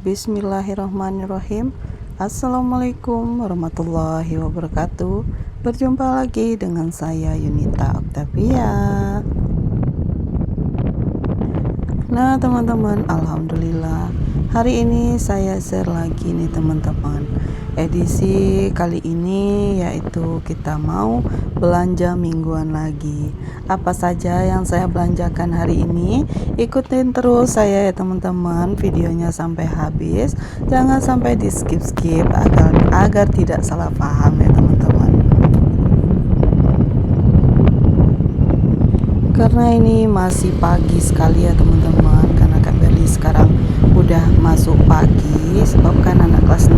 Bismillahirrahmanirrahim. Assalamualaikum warahmatullahi wabarakatuh. Berjumpa lagi dengan saya Yunita Octavia. Nah teman-teman, alhamdulillah hari ini saya share lagi nih teman-teman. Edisi kali ini yaitu kita mau belanja mingguan lagi. Apa saja yang saya belanjakan hari ini, ikutin terus saya ya teman-teman, videonya sampai habis. Jangan sampai di skip agar tidak salah paham ya teman-teman. Karena ini masih pagi sekali ya teman-teman, karena Kak Berli sekarang udah masuk pagi, sebab kan anak kelas 6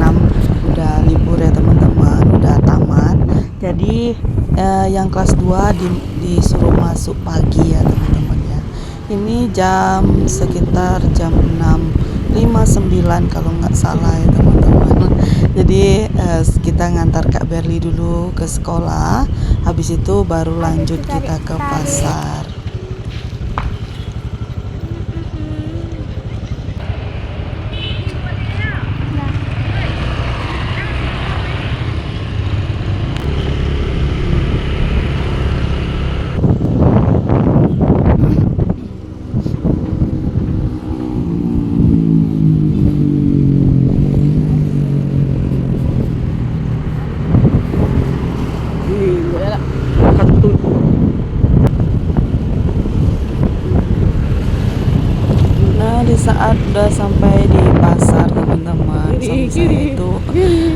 udah libur ya teman-teman, udah tamat. Jadi yang kelas 2 disuruh masuk pagi ya teman-teman ya. Ini sekitar jam 6.59 kalau nggak salah ya teman-teman. Jadi kita ngantar Kak Berli dulu ke sekolah, habis itu baru lanjut kita ke pasar. Di saat udah sampai di pasar teman-teman, suami saya itu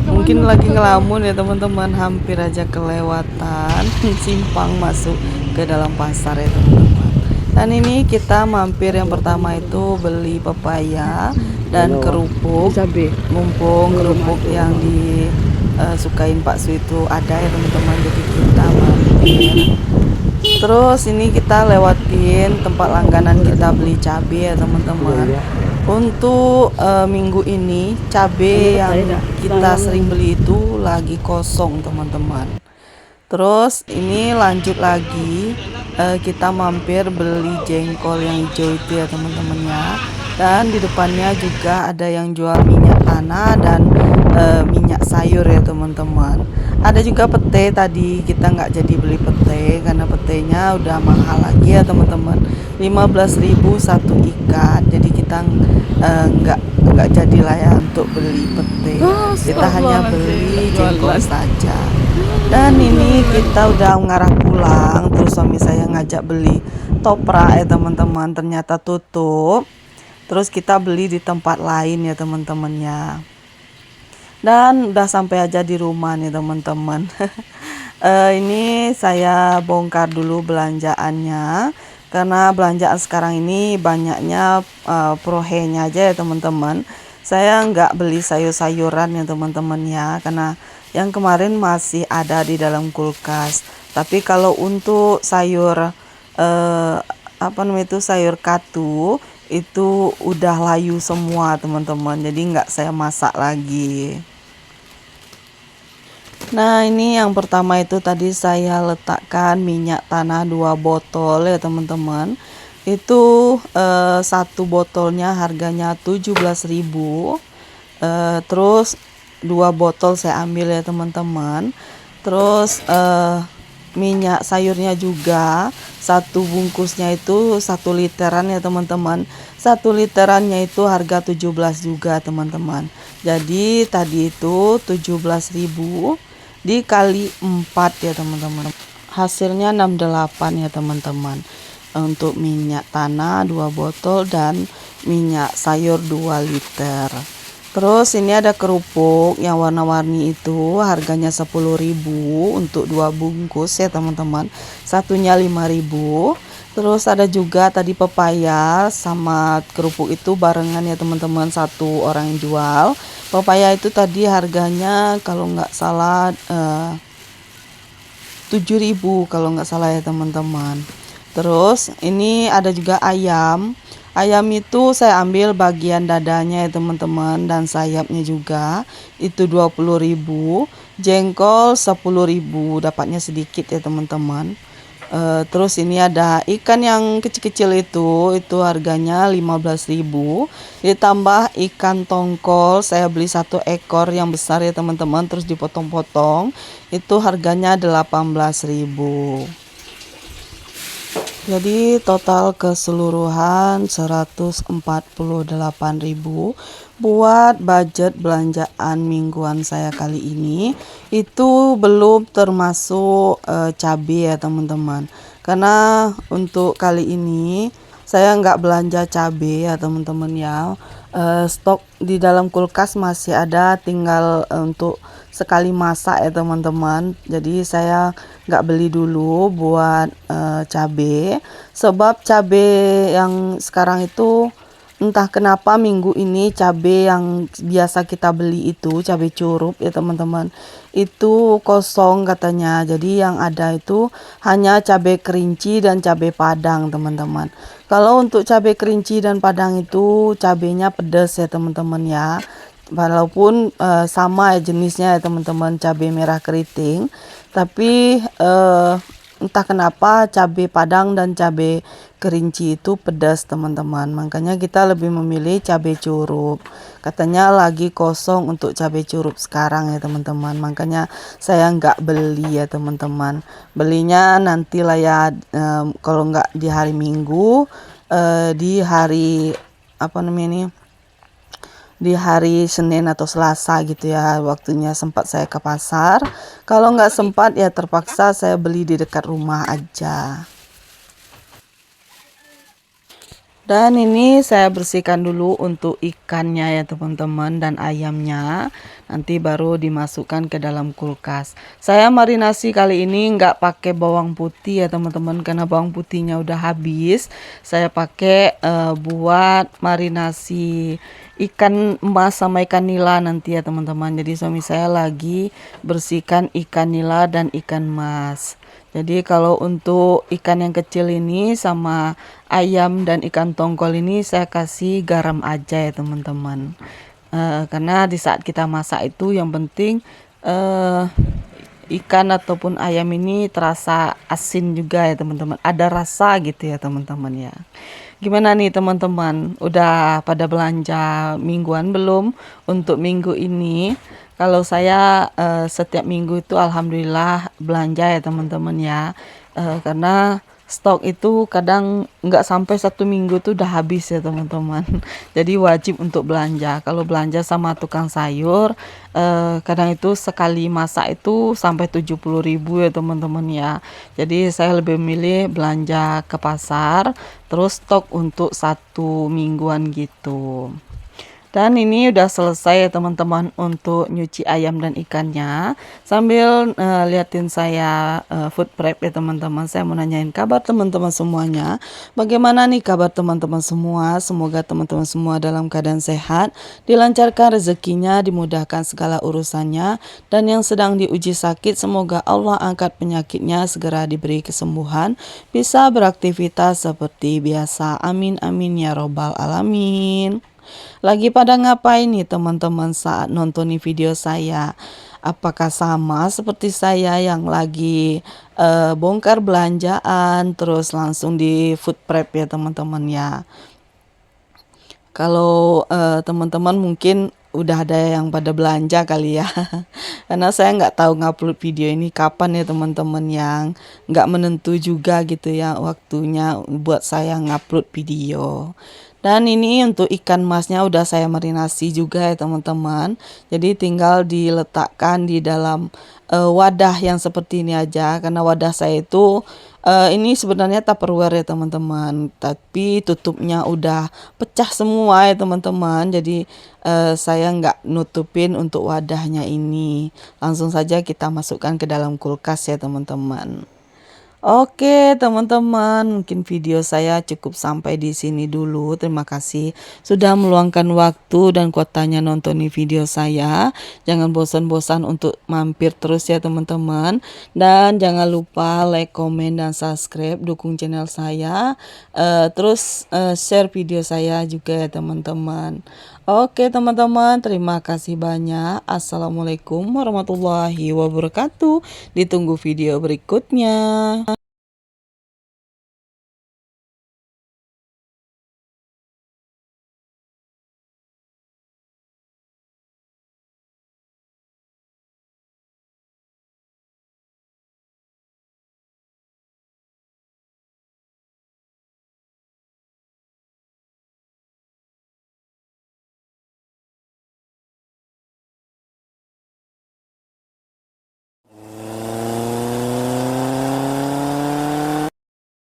mungkin lagi ngelamun ya teman-teman, hampir aja kelewatan simpang masuk ke dalam pasar ya teman-teman. Dan ini kita mampir yang pertama itu beli pepaya dan kerupuk, mumpung kerupuk yang disukain Pak Su itu ada ya teman-teman, jadi kita mampir. Terus ini kita lewatin tempat langganan kita beli cabai ya teman-teman. Untuk minggu ini cabai yang kita sering beli itu lagi kosong teman-teman. Terus ini lanjut lagi, kita mampir beli jengkol yang hijau itu ya teman-teman ya. Dan di depannya juga ada yang jual minyak tanah dan minyak sayur ya teman-teman. Ada juga pete, tadi kita nggak jadi beli pete karena petenya udah mahal lagi ya teman-teman, 15.000 satu ikat. Jadi kita nggak jadilah ya untuk beli pete, kita hanya beli jengkol saja. Dan ini kita udah mengarah pulang, terus suami saya ngajak beli toprak ya teman-teman, ternyata tutup. Terus kita beli di tempat lain ya teman-temannya. Dan udah sampai aja di rumah nih teman-teman. Ini saya bongkar dulu belanjaannya, karena belanjaan sekarang ini banyaknya prohenya aja ya teman-teman. Saya nggak beli sayur-sayuran ya teman-teman ya, karena yang kemarin masih ada di dalam kulkas. Tapi kalau untuk sayur sayur katu itu udah layu semua teman-teman, jadi nggak saya masak lagi. Nah ini yang pertama itu tadi saya letakkan minyak tanah 2 botol ya teman-teman. Itu satu botolnya harganya 17.000. Terus 2 botol saya ambil ya teman-teman. Terus minyak sayurnya juga satu bungkusnya itu 1 literan ya teman-teman. 1 literannya itu harga 17 juga teman-teman. Jadi tadi itu 17.000 dikali 4 ya teman-teman, hasilnya 68 ya teman-teman, untuk minyak tanah 2 botol dan minyak sayur 2 liter. Terus ini ada kerupuk yang warna-warni itu harganya 10.000 untuk 2 bungkus ya teman-teman, satunya 5.000. Terus ada juga tadi pepaya sama kerupuk itu barengan ya teman-teman, satu orang yang jual. Pepaya itu tadi harganya kalau nggak salah 7.000 kalau nggak salah ya teman-teman. Terus ini ada juga ayam. Ayam itu saya ambil bagian dadanya ya teman-teman, dan sayapnya juga itu 20.000. Jengkol 10.000, dapatnya sedikit ya teman-teman. Terus ini ada ikan yang kecil-kecil itu harganya 15.000. Ditambah ikan tongkol, saya beli 1 ekor yang besar ya teman-teman, terus dipotong-potong. Itu harganya 18.000. Jadi total keseluruhan 148.000 buat budget belanjaan mingguan saya kali ini. Itu belum termasuk cabai ya teman-teman. Karena untuk kali ini saya nggak belanja cabai ya teman-teman ya. Stok di dalam kulkas masih ada, tinggal untuk sekali masak ya teman-teman. Jadi saya nggak beli dulu buat cabai, sebab cabai yang sekarang itu entah kenapa minggu ini cabai yang biasa kita beli itu cabai curup ya teman-teman, itu kosong katanya. Jadi yang ada itu hanya cabai kerinci dan cabai padang teman-teman. Kalau untuk cabai kerinci dan padang itu cabainya pedas ya teman-teman ya. Walaupun sama jenisnya ya teman-teman, cabai merah keriting, tapi entah kenapa cabai padang dan cabai kerinci itu pedas teman-teman. Makanya kita lebih memilih cabai curup. Katanya lagi kosong untuk cabai curup sekarang ya teman-teman. Makanya saya nggak beli ya teman-teman. Belinya nanti lah ya, kalau nggak di hari Minggu, di hari apa namanya ini, di hari Senin atau Selasa gitu ya, waktunya sempat saya ke pasar. Kalau nggak sempat ya terpaksa saya beli di dekat rumah aja. Dan ini saya bersihkan dulu untuk ikannya ya teman-teman, dan ayamnya. Nanti baru dimasukkan ke dalam kulkas. Saya marinasi kali ini nggak pakai bawang putih ya teman-teman, karena bawang putihnya udah habis. Saya pakai buat marinasi ikan emas sama ikan nila nanti ya teman-teman. Jadi suami saya lagi bersihkan ikan nila dan ikan emas. Jadi kalau untuk ikan yang kecil ini sama ayam dan ikan tongkol ini saya kasih garam aja ya teman-teman. Karena di saat kita masak itu yang penting ikan ataupun ayam ini terasa asin juga ya teman-teman. Ada rasa gitu ya teman-teman ya. Gimana nih teman-teman? Udah pada belanja mingguan belum untuk minggu ini? Kalau saya setiap minggu itu alhamdulillah belanja ya teman-teman ya. Karena stok itu kadang nggak sampai 1 minggu tuh udah habis ya teman-teman. Jadi wajib untuk belanja. Kalau belanja sama tukang sayur, kadang itu sekali masak itu sampai 70.000 ya teman-teman ya. Jadi saya lebih memilih belanja ke pasar, terus stok untuk 1 mingguan gitu. Dan ini udah selesai ya teman-teman untuk nyuci ayam dan ikannya. Sambil liatin saya food prep ya teman-teman, saya mau nanyain kabar teman-teman semuanya. Bagaimana nih kabar teman-teman semua? Semoga teman-teman semua dalam keadaan sehat, dilancarkan rezekinya, dimudahkan segala urusannya. Dan yang sedang diuji sakit, semoga Allah angkat penyakitnya, segera diberi kesembuhan, bisa beraktivitas seperti biasa. Amin amin ya robbal alamin. Lagi pada ngapain nih teman-teman saat nonton video saya? Apakah sama seperti saya yang lagi bongkar belanjaan terus langsung di food prep ya teman-teman ya? Kalau teman-teman mungkin udah ada yang pada belanja kali ya. Karena saya nggak tahu ngupload video ini kapan ya teman-teman, yang nggak menentu juga gitu ya waktunya buat saya ngupload video. Dan ini untuk ikan masnya udah saya marinasi juga ya teman-teman. Jadi tinggal diletakkan di dalam wadah yang seperti ini aja. Karena wadah saya itu ini sebenarnya Tupperware ya teman-teman. Tapi tutupnya udah pecah semua ya teman-teman. Jadi saya nggak nutupin untuk wadahnya ini. Langsung saja kita masukkan ke dalam kulkas ya teman-teman. Oke teman-teman, mungkin video saya cukup sampai di sini dulu. Terima kasih sudah meluangkan waktu dan kuotanya nonton video saya. Jangan bosan-bosan untuk mampir terus ya teman-teman. Dan jangan lupa like, komen, dan subscribe, dukung channel saya. Terus share video saya juga ya teman-teman. Oke teman-teman, terima kasih banyak. Assalamualaikum warahmatullahi wabarakatuh. Ditunggu video berikutnya.